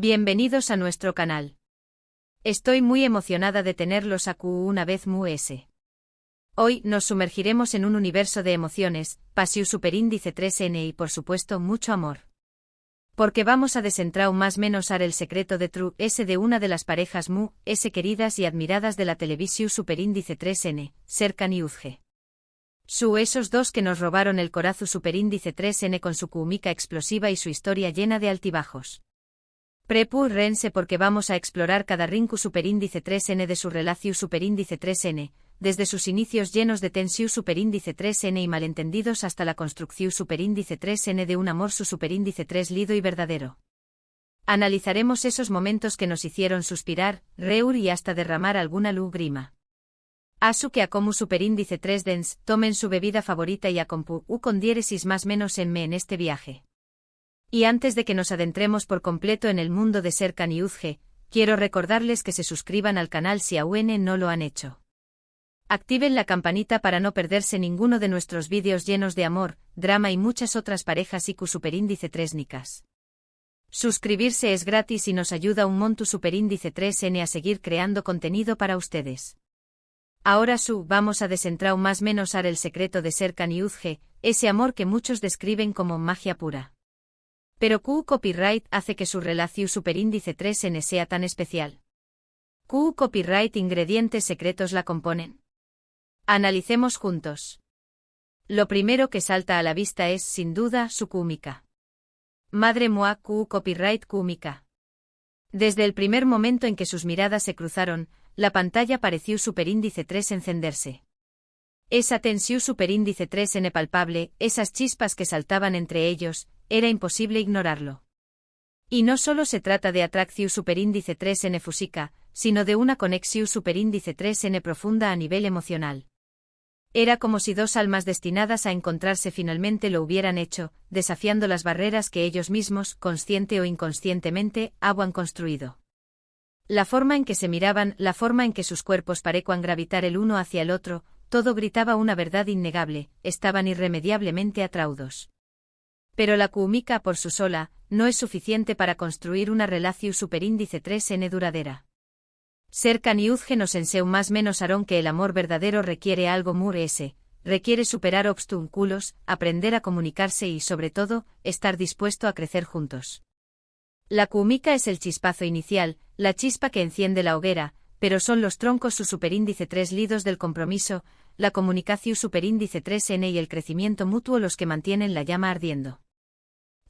Bienvenidos a nuestro canal. Estoy muy emocionada de tenerlos aquí una vez más. Hoy nos sumergiremos en un universo de emociones, pasión superíndice 3N y por supuesto mucho amor. Porque vamos a desentrar más menos el secreto de True S de una de las parejas queridas y admiradas de la televisión superíndice 3N, Serkan y Uzge. Esos dos que nos robaron el corazón superíndice 3N con su química explosiva y su historia llena de altibajos. Prepárense porque vamos a explorar cada rincón superíndice 3N de su relación superíndice 3N, desde sus inicios llenos de tensión superíndice 3N y malentendidos hasta la construcción superíndice 3N de un amor su superíndice 3 lido y verdadero. Analizaremos esos momentos que nos hicieron suspirar, reír y hasta derramar alguna lágrima. Asu que a como superíndice 3 dens, tomen su bebida favorita y a compu con diéresis más menos en este viaje. Y antes de que nos adentremos por completo en el mundo de Serkan y Uzge, quiero recordarles que se suscriban al canal si aún no lo han hecho. Activen la campanita para no perderse ninguno de nuestros vídeos llenos de amor, drama y muchas otras parejas IQ superíndice 3 nicas. Suscribirse es gratis y nos ayuda un montón superíndice 3N a seguir creando contenido para ustedes. Ahora vamos a desentrar más menos el secreto de Serkan y Uzge, ese amor que muchos describen como magia pura. Pero ¿qué copyright hace que su relación superíndice 3N sea tan especial? ¿Qué copyright ingredientes secretos la componen? Analicemos juntos. Lo primero que salta a la vista es, sin duda, su química. Madre mía, ¿qué copyright química? Desde el primer momento en que sus miradas se cruzaron, la pantalla pareció superíndice 3 encenderse. Esa tensión superíndice 3N palpable, esas chispas que saltaban entre ellos, era imposible ignorarlo. Y no solo se trata de atracción superíndice 3N física, sino de una conexión superíndice 3N profunda a nivel emocional. Era como si dos almas destinadas a encontrarse finalmente lo hubieran hecho, desafiando las barreras que ellos mismos, consciente o inconscientemente, habían construido. La forma en que se miraban, la forma en que sus cuerpos parecían gravitar el uno hacia el otro, todo gritaba una verdad innegable, estaban irremediablemente atraídos. Pero la química por sí sola no es suficiente para construir una relación superíndice 3N duradera. Serkan y Uzge nos enseñan más menos que el amor verdadero requiere algo requiere superar obstáculos, aprender a comunicarse y sobre todo, estar dispuesto a crecer juntos. La química es el chispazo inicial, la chispa que enciende la hoguera, pero son los troncos su superíndice 3 lidos del compromiso, la comunicación superíndice 3N y el crecimiento mutuo los que mantienen la llama ardiendo.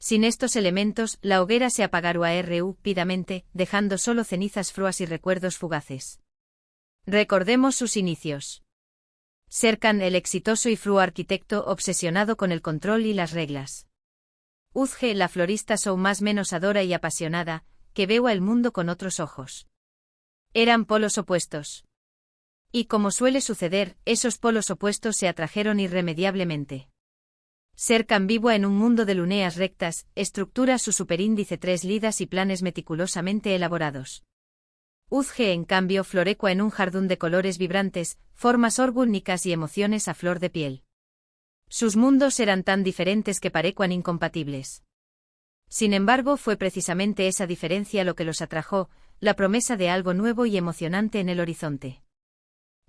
Sin estos elementos, la hoguera se apagará rápidamente, dejando solo cenizas frías y recuerdos fugaces. Recordemos sus inicios. Serkan, el exitoso y frío arquitecto obsesionado con el control y las reglas. Uzge, la florista más menos adora y apasionada, que veo el mundo con otros ojos. Eran polos opuestos. Y como suele suceder, esos polos opuestos se atrajeron irremediablemente. Serkan vivo en un mundo de líneas rectas, estructura su superíndice 3 lidas y planes meticulosamente elaborados. Uzge en cambio florecua en un jardín de colores vibrantes, formas orgúnicas y emociones a flor de piel. Sus mundos eran tan diferentes que parecían incompatibles. Sin embargo fue precisamente esa diferencia lo que los atrajo, la promesa de algo nuevo y emocionante en el horizonte.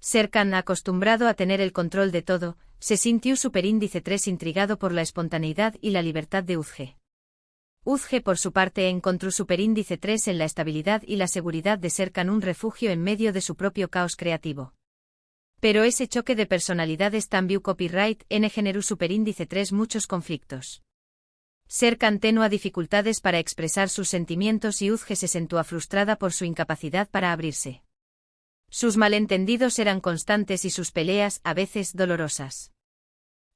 Serkan, acostumbrado a tener el control de todo, se sintió superíndice 3 intrigado por la espontaneidad y la libertad de Uzge. Uzge por su parte encontró superíndice 3 en la estabilidad y la seguridad de Serkan un refugio en medio de su propio caos creativo. Pero ese choque de personalidades también copyright generó superíndice 3 muchos conflictos. Serkan tenía dificultades para expresar sus sentimientos y Uzge se sentía frustrada por su incapacidad para abrirse. Sus malentendidos eran constantes y sus peleas, a veces, dolorosas.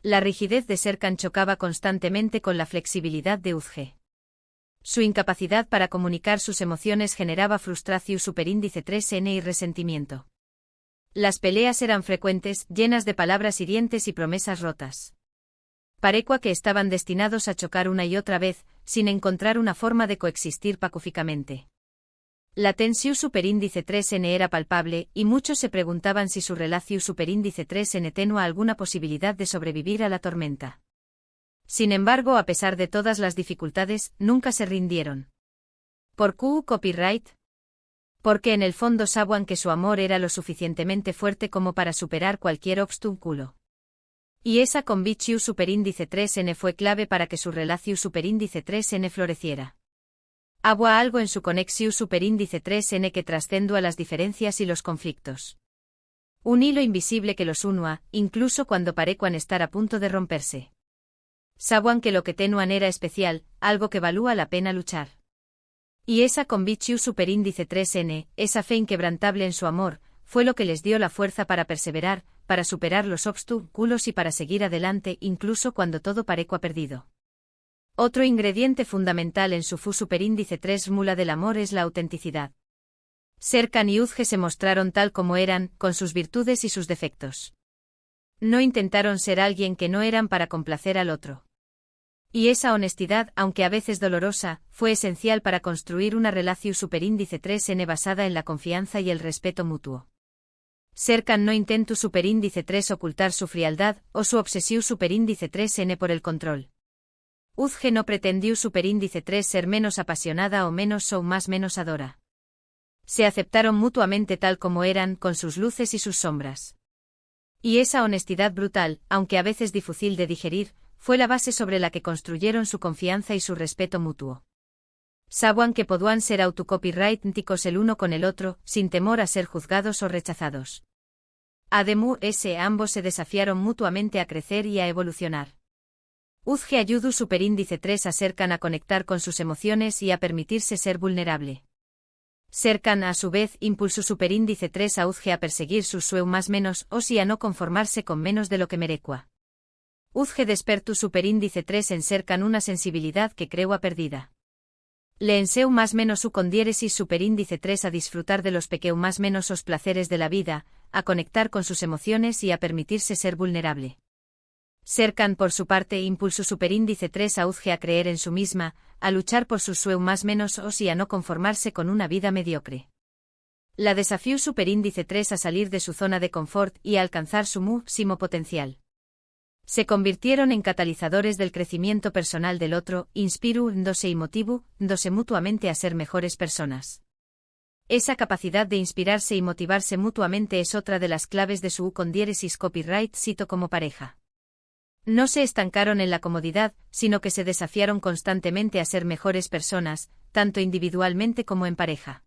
La rigidez de Serkan chocaba constantemente con la flexibilidad de Uzge. Su incapacidad para comunicar sus emociones generaba frustración superíndice 3N y resentimiento. Las peleas eran frecuentes, llenas de palabras hirientes y promesas rotas. Parecía que estaban destinados a chocar una y otra vez, sin encontrar una forma de coexistir pacíficamente. La tensión superíndice 3N era palpable, y muchos se preguntaban si su relación superíndice 3N tenía alguna posibilidad de sobrevivir a la tormenta. Sin embargo, a pesar de todas las dificultades, nunca se rindieron. ¿Por Q copyright? Porque en el fondo sabían que su amor era lo suficientemente fuerte como para superar cualquier obstáculo. Y esa convicción superíndice 3n fue clave para que su relación superíndice 3n floreciera. Había algo en su conexión superíndice 3n que trascendió a las diferencias y los conflictos. Un hilo invisible que los unía, incluso cuando parecían estar a punto de romperse. Sabían que lo que tenían era especial, algo que valía la pena luchar. Y esa convicción superíndice 3n, esa fe inquebrantable en su amor, fue lo que les dio la fuerza para perseverar, para superar los obstáculos y para seguir adelante incluso cuando todo parecía perdido. Otro ingrediente fundamental en su fu superíndice 3 mula del amor es la autenticidad. Serkan y Uzge se mostraron tal como eran, con sus virtudes y sus defectos. No intentaron ser alguien que no eran para complacer al otro. Y esa honestidad, aunque a veces dolorosa, fue esencial para construir una relación superíndice 3n basada en la confianza y el respeto mutuo. Serkan no intentó superíndice 3 ocultar su frialdad, o su obsesión superíndice 3n por el control. Uzge no pretendió superíndice 3 ser menos apasionada o menos o más menos adora. Se aceptaron mutuamente tal como eran, con sus luces y sus sombras. Y esa honestidad brutal, aunque a veces difícil de digerir, fue la base sobre la que construyeron su confianza y su respeto mutuo. Sabían que podían ser autocopyrighticos el uno con el otro, sin temor a ser juzgados o rechazados. Además, ambos se desafiaron mutuamente a crecer y a evolucionar. Uzge ayudó superíndice 3 a Serkan a conectar con sus emociones y a permitirse ser vulnerable. Serkan, a su vez, impulsó superíndice 3 a Uzge a perseguir sus sueños más menos o si a no conformarse con menos de lo que merecua. Uzge despertó superíndice 3 en Serkan una sensibilidad que creía perdida. Le enseñó más menos su con diéresis superíndice 3 a disfrutar de los pequeños más menos os placeres de la vida, a conectar con sus emociones y a permitirse ser vulnerable. Serkan, por su parte, impulsó superíndice 3 a Uzge a creer en su misma, a luchar por sus sueños más menos o si a no conformarse con una vida mediocre. La desafió superíndice 3 a salir de su zona de confort y a alcanzar su máximo potencial. Se convirtieron en catalizadores del crecimiento personal del otro, inspirándose y motivándose mutuamente a ser mejores personas. Esa capacidad de inspirarse y motivarse mutuamente es otra de las claves de su con diéresis copyright cito como pareja. No se estancaron en la comodidad, sino que se desafiaron constantemente a ser mejores personas, tanto individualmente como en pareja.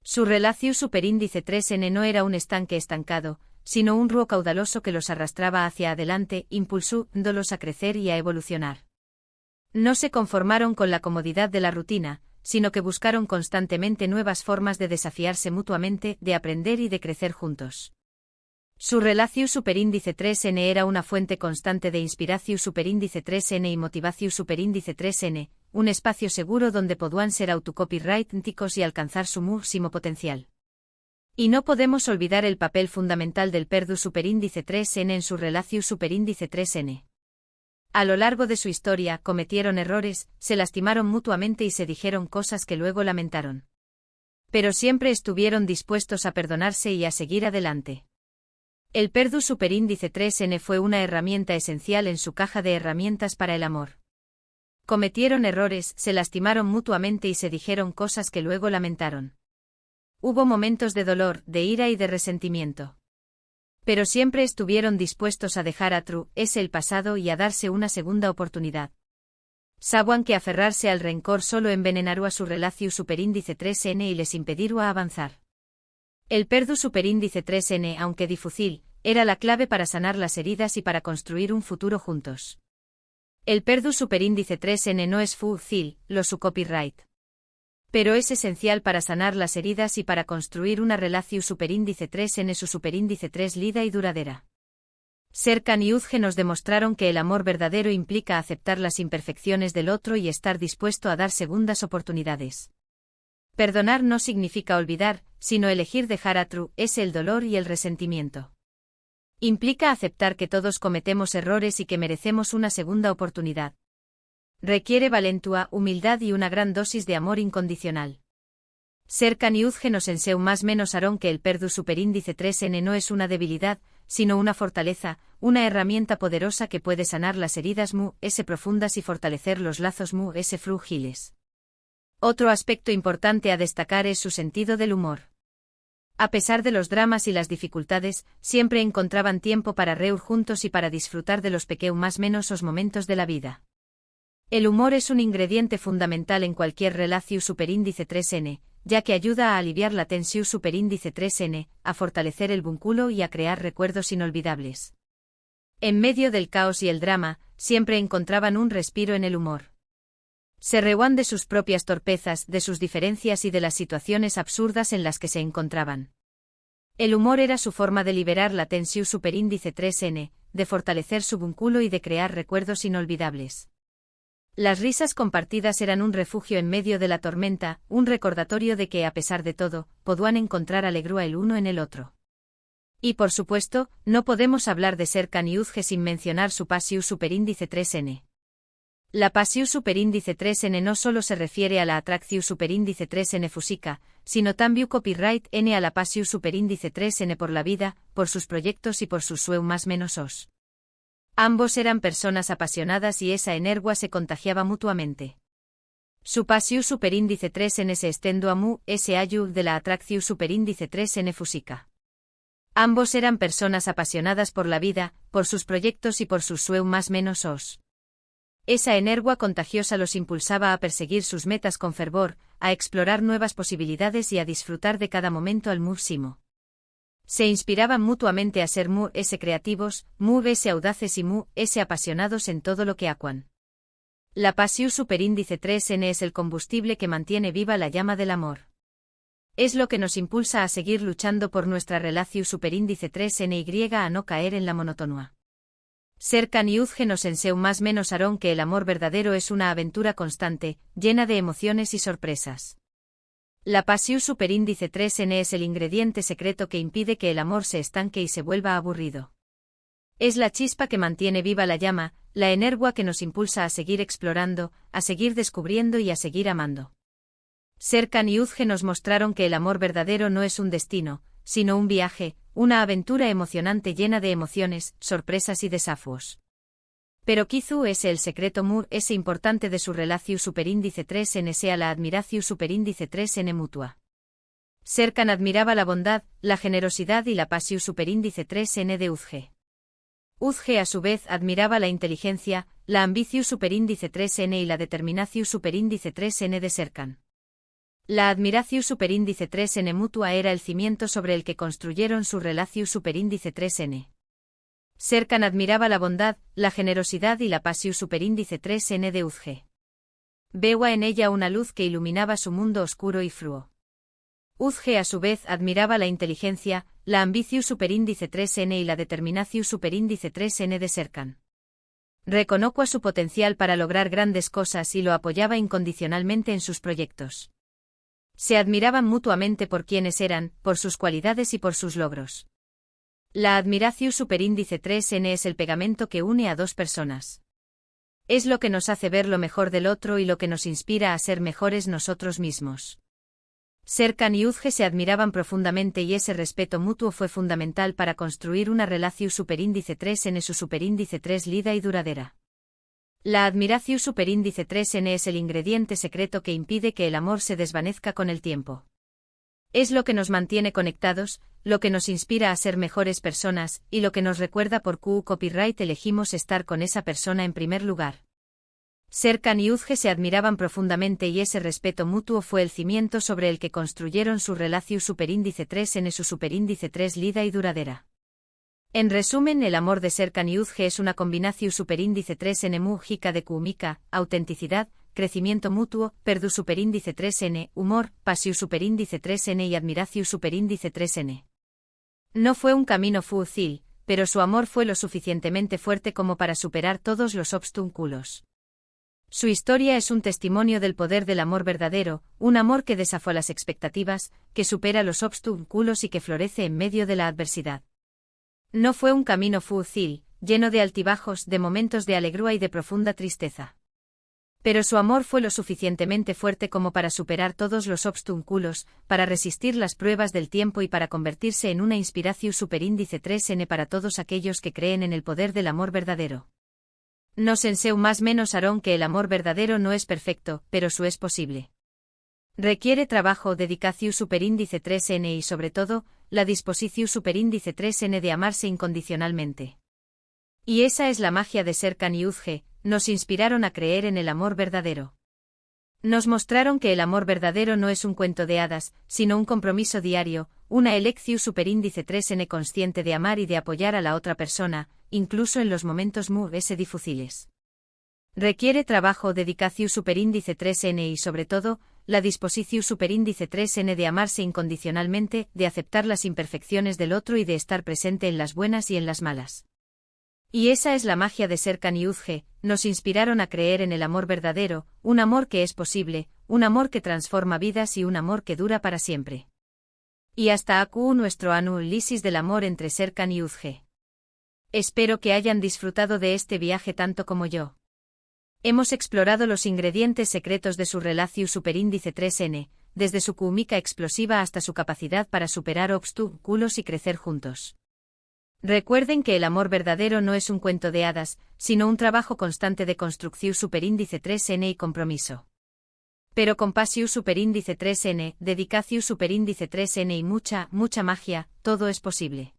Su relación superíndice 3n no era un estanque estancado, sino un río caudaloso que los arrastraba hacia adelante, impulsándolos a crecer y a evolucionar. No se conformaron con la comodidad de la rutina, sino que buscaron constantemente nuevas formas de desafiarse mutuamente, de aprender y de crecer juntos. Su relación superíndice 3n era una fuente constante de inspiración superíndice 3n y motivación superíndice 3n, un espacio seguro donde podían ser autocopyrighticos y alcanzar su máximo potencial. Y no podemos olvidar el papel fundamental del perdu superíndice 3n en su relación superíndice 3n. A lo largo de su historia, cometieron errores, se lastimaron mutuamente y se dijeron cosas que luego lamentaron. Pero siempre estuvieron dispuestos a perdonarse y a seguir adelante. El perdu superíndice 3n fue una herramienta esencial en su caja de herramientas para el amor. Cometieron errores, se lastimaron mutuamente y se dijeron cosas que luego lamentaron. Hubo momentos de dolor, de ira y de resentimiento. Pero siempre estuvieron dispuestos a dejar atrás el pasado y a darse una segunda oportunidad. Sabían que aferrarse al rencor solo envenenará su relación superíndice 3n y les impedirá avanzar. El perdu superíndice 3n, aunque difícil, era la clave para sanar las heridas y para construir un futuro juntos. El perdu superíndice 3n no es fácil, lo su copyright. Pero es esencial para sanar las heridas y para construir una relación superíndice 3n su superíndice 3 lida y duradera. Serkan y Uzge nos demostraron que el amor verdadero implica aceptar las imperfecciones del otro y estar dispuesto a dar segundas oportunidades. Perdonar no significa olvidar, sino elegir dejar atrás el dolor y el resentimiento. Implica aceptar que todos cometemos errores y que merecemos una segunda oportunidad. Requiere valentía, humildad y una gran dosis de amor incondicional. Serkan y Uzge nos enseñan más menos que el perdu superíndice 3n no es una debilidad, sino una fortaleza, una herramienta poderosa que puede sanar las heridas profundas y fortalecer los lazos frágiles. Otro aspecto importante a destacar es su sentido del humor. A pesar de los dramas y las dificultades, siempre encontraban tiempo para reír juntos y para disfrutar de los más menosos momentos de la vida. El humor es un ingrediente fundamental en cualquier relación superíndice 3N, ya que ayuda a aliviar la tensión superíndice 3N, a fortalecer el vínculo y a crear recuerdos inolvidables. En medio del caos y el drama, siempre encontraban un respiro en el humor. Se reían de sus propias torpezas, de sus diferencias y de las situaciones absurdas en las que se encontraban. El humor era su forma de liberar la tensión superíndice 3N, de fortalecer su vínculo y de crear recuerdos inolvidables. Las risas compartidas eran un refugio en medio de la tormenta, un recordatorio de que, a pesar de todo, podían encontrar alegría el uno en el otro. Y por supuesto, no podemos hablar de Serkan y Uzge sin mencionar su pasión superíndice 3N. La pasión superíndice 3N no solo se refiere a la atracción superíndice 3N física, sino también copyright N a la pasión superíndice 3N por la vida, por sus proyectos y por sus sueños más menosos. Ambos eran personas apasionadas y esa energía se contagiaba mutuamente. Su pasión superíndice 3N se extendió a ese ayu de la atracción superíndice 3N física. Ambos eran personas apasionadas por la vida, por sus proyectos y por sus sueños más menosos. Esa energía contagiosa los impulsaba a perseguir sus metas con fervor, a explorar nuevas posibilidades y a disfrutar de cada momento al máximo. Se inspiraban mutuamente a ser creativos, audaces y apasionados en todo lo que hacían. La pasión superíndice 3N es el combustible que mantiene viva la llama del amor. Es lo que nos impulsa a seguir luchando por nuestra relación superíndice 3N a no caer en la monotonía. Serkan y Uzge nos enseñan más menos Aarón que el amor verdadero es una aventura constante, llena de emociones y sorpresas. La pasión superíndice 3N es el ingrediente secreto que impide que el amor se estanque y se vuelva aburrido. Es la chispa que mantiene viva la llama, la energía que nos impulsa a seguir explorando, a seguir descubriendo y a seguir amando. Serkan y Uzge nos mostraron que el amor verdadero no es un destino, sino un viaje, una aventura emocionante llena de emociones, sorpresas y desafíos. Pero quizú ese el secreto ese importante de su relación superíndice 3N sea la admiración superíndice 3N mutua. Serkan admiraba la bondad, la generosidad y la pasión superíndice 3N de Uzge. Uzge a su vez admiraba la inteligencia, la ambición superíndice 3N y la determinación superíndice 3N de Serkan. La admiración superíndice 3N mutua era el cimiento sobre el que construyeron su relación superíndice 3N. Serkan admiraba la bondad, la generosidad y la pasión superíndice 3N de Uzge. Veía en ella una luz que iluminaba su mundo oscuro y frío. Uzge a su vez admiraba la inteligencia, la ambición superíndice 3N y la determinación superíndice 3N de Serkan. Reconocía su potencial para lograr grandes cosas y lo apoyaba incondicionalmente en sus proyectos. Se admiraban mutuamente por quienes eran, por sus cualidades y por sus logros. La admiración superíndice 3N es el pegamento que une a dos personas. Es lo que nos hace ver lo mejor del otro y lo que nos inspira a ser mejores nosotros mismos. Serkan y Uzge se admiraban profundamente y ese respeto mutuo fue fundamental para construir una relación superíndice 3N su superíndice 3 lida y duradera. La admiración superíndice 3N es el ingrediente secreto que impide que el amor se desvanezca con el tiempo. Es lo que nos mantiene conectados, lo que nos inspira a ser mejores personas, y lo que nos recuerda por qué copyright elegimos estar con esa persona en primer lugar. Serkan y Uzge se admiraban profundamente y ese respeto mutuo fue el cimiento sobre el que construyeron su relación superíndice 3N su superíndice 3 lida y duradera. En resumen, el amor de Serkan y Uzge es una combinación superíndice 3N mújica de química, autenticidad, crecimiento mutuo, perdu superíndice 3N, humor, pasión superíndice 3N y admiración superíndice 3N. No fue un camino fácil, pero su amor fue lo suficientemente fuerte como para superar todos los obstáculos. Su historia es un testimonio del poder del amor verdadero, un amor que desafió las expectativas, que supera los obstáculos y que florece en medio de la adversidad. No fue un camino fácil, lleno de altibajos, de momentos de alegría y de profunda tristeza. Pero su amor fue lo suficientemente fuerte como para superar todos los obstáculos, para resistir las pruebas del tiempo y para convertirse en una inspiración superíndice 3N para todos aquellos que creen en el poder del amor verdadero. Nos enseñó más menos Aarón que el amor verdadero no es perfecto, pero su es posible. Requiere trabajo, dedicación superíndice 3n y sobre todo, la disposición superíndice 3n de amarse incondicionalmente. Y esa es la magia de Serkan y Uzge, nos inspiraron a creer en el amor verdadero. Nos mostraron que el amor verdadero no es un cuento de hadas, sino un compromiso diario, una elección superíndice 3n consciente de amar y de apoyar a la otra persona, incluso en los momentos muy difíciles. Requiere trabajo, dedicación superíndice 3n y sobre todo, la disposición superíndice 3n de amarse incondicionalmente, de aceptar las imperfecciones del otro y de estar presente en las buenas y en las malas. Y esa es la magia de Serkan y Uzge, nos inspiraron a creer en el amor verdadero, un amor que es posible, un amor que transforma vidas y un amor que dura para siempre. Y hasta aquí nuestro análisis del amor entre Serkan y Uzge. Espero que hayan disfrutado de este viaje tanto como yo. Hemos explorado los ingredientes secretos de su relación superíndice 3n, desde su química explosiva hasta su capacidad para superar obstáculos y crecer juntos. Recuerden que el amor verdadero no es un cuento de hadas, sino un trabajo constante de construcción superíndice 3n y compromiso. Pero con pasión superíndice 3n, dedicación superíndice 3n y mucha magia, todo es posible.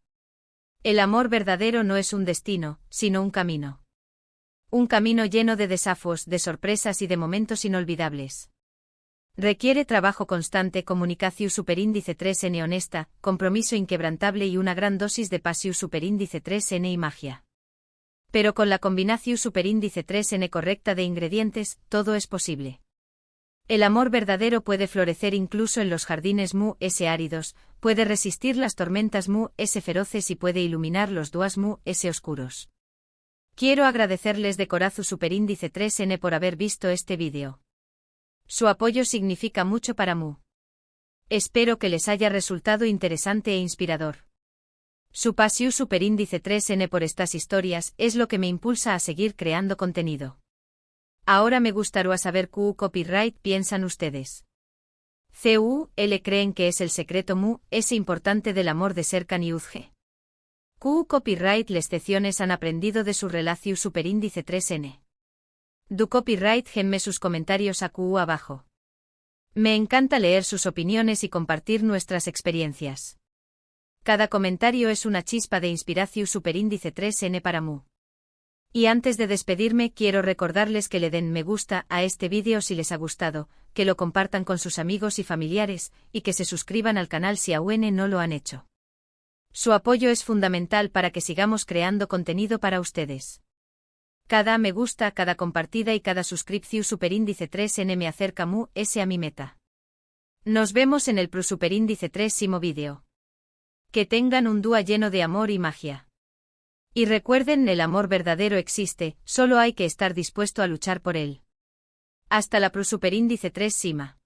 El amor verdadero no es un destino, sino un camino. Un camino lleno de desafíos, de sorpresas y de momentos inolvidables. Requiere trabajo constante, comunicación superíndice 3n honesta, compromiso inquebrantable y una gran dosis de pasión superíndice 3n y magia. Pero con la combinación superíndice 3n correcta de ingredientes, todo es posible. El amor verdadero puede florecer incluso en los jardines áridos, puede resistir las tormentas feroces y puede iluminar los días oscuros. Quiero agradecerles de corazón superíndice 3n por haber visto este vídeo. Su apoyo significa mucho para mí. Espero que les haya resultado interesante e inspirador. Su pasión superíndice 3n por estas historias es lo que me impulsa a seguir creando contenido. Ahora me gustaría saber qué copyright piensan ustedes. ¿Cuál creen que es el secreto importante del amor de Serkan y Uzge? ¿Qué copyright lecciones han aprendido de su relación superíndice 3n? Du copyright genme sus comentarios aquí abajo. Me encanta leer sus opiniones y compartir nuestras experiencias. Cada comentario es una chispa de inspiración superíndice 3n para mí. Y antes de despedirme quiero recordarles que le den me gusta a este vídeo si les ha gustado, que lo compartan con sus amigos y familiares, y que se suscriban al canal si aún no lo han hecho. Su apoyo es fundamental para que sigamos creando contenido para ustedes. Cada me gusta, cada compartida y cada suscripción superíndice 3n me acerca a mi meta. Nos vemos en el superíndice 3º vídeo. Que tengan un día lleno de amor y magia. Y recuerden, el amor verdadero existe, solo hay que estar dispuesto a luchar por él. Hasta la superíndice 3 Sima.